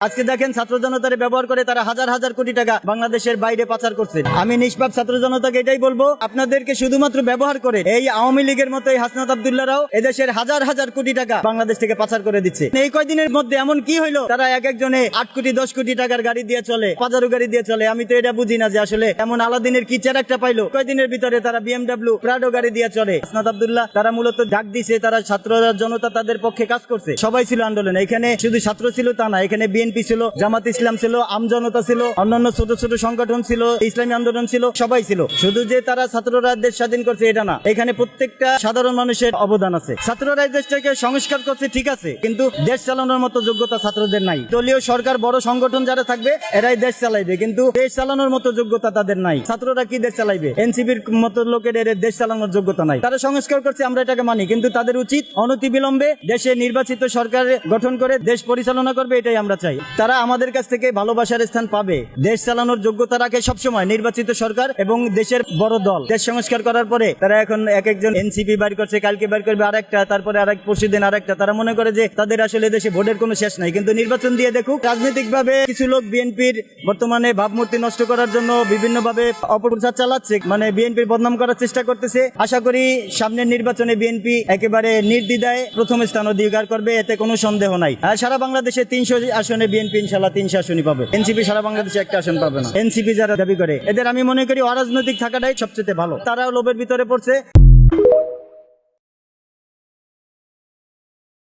আজকে দেখেন ছাত্র জনতারে ব্যবহার করে তারা হাজার হাজার কোটি টাকা বাংলাদেশের বাইরে পাচার করছে। আমি নিষ্পাপ ছাত্র জনতাকে এটাই বলবো, আপনাদেরকে শুধুমাত্র ব্যবহার করে এই আওয়ামী লীগের মতো এই হাসনাত আব্দুল্লাহরাও এদেশের হাজার হাজার কোটি টাকা বাংলাদেশ থেকে পাচার করে দিচ্ছে। এই কয়দিনের মধ্যে এমন কি হইলো তারা এক একজনে 8 কোটি 10 কোটি টাকার গাড়ি দিয়ে চলে, পাজারো গাড়ি দিয়ে চলে। আমি তো এটা বুঝি না যে আসলে এমন আলাদিনের কি চেরাকটা পাইলো কয়দিনের ভিতরে তারা BMW প্রাডো গাড়ি দিয়ে চলে। হাসনাত আব্দুল্লাহ তারা মূলত ডাক দিছে, তারা ছাত্র জনতা তাদের পক্ষে কাজ করছে, সবাই ছিল আন্দোলনে। এখানে শুধু ছাত্র ছিল তা না, এখানে বিএনপি ছিল, জামাত ইসলাম ছিল, আমজনতা ছিল, অন্যান্য ছোট ছোট সংগঠন ছিল, ইসলামী আন্দোলন ছিল, সবাই ছিল। শুধু যে তারা ছাত্ররা দেশ স্বাধীন করছে এটা না, এখানে প্রত্যেকটা সাধারণ মানুষের অবদান আছে। ছাত্ররা এই দেশটাকে সংস্কার করছে ঠিক আছে, কিন্তু দেশ চালানোর মতো যোগ্যতা ছাত্রদের নাই। দলীয় সরকার বড় সংগঠন যারা থাকবে এরাই দেশ চালাইবে, কিন্তু দেশ চালানোর মতো যোগ্যতা তাদের নাই। ছাত্ররা কি দেশ চালাইবে? এনসিপির মতো লোকের এর দেশ চালানোর যোগ্যতা নাই। তারা সংস্কার করছে, আমরা এটাকে মানি, কিন্তু তাদের উচিত অনতিবিলম্বে দেশে নির্বাচিত সরকার গঠন করে দেশ পরিচালনা করবে, এটাই আমরা চাই। তারা আমাদের কাছ থেকে ভালোবাসার স্থান পাবে। দেশ চালানোর যোগ্যতা রাখে সবসময় নির্বাচিত সরকার এবং দেশের বড় দল। দেশ সংস্কার করার পরে তারা এখন এক একজন এনসিপি বাইর করছে, কালকে বাইর করবে আরেকটা, তারপরে আরেক পরশুদিন আরেকটা। তারা মনে করে যে তাদের আসলে দেশে ভোটের কোনো শেষ নাই, কিন্তু নির্বাচন দিয়ে দেখুক। রাজনৈতিকভাবে কিছু লোক বিএনপির বর্তমানে ভাবমূর্তি নষ্ট করার জন্য বিভিন্নভাবে অপপ্রচার চালাচ্ছে, মানে বিএনপির বদনাম করার চেষ্টা করতেছে। আশা করি সামনের নির্বাচনে বিএনপি একেবারে নির্দ্বিধায় প্রথম স্থান অধিকার করবে, এতে কোনো সন্দেহ নাই। আর সারা বাংলাদেশে 300 আসনে বিএনপি ইনশাল্লাহ 300 আসনই পাবে। এনসিপি সারা বাংলাদেশে একটা আসন পাবে না। এনসিপি যারা দাবি করে এদের আমি মনে করি অরাজনৈতিক থাকাটাই সবচেয়ে ভালো। তারাও লোভের ভিতরে পড়ছে।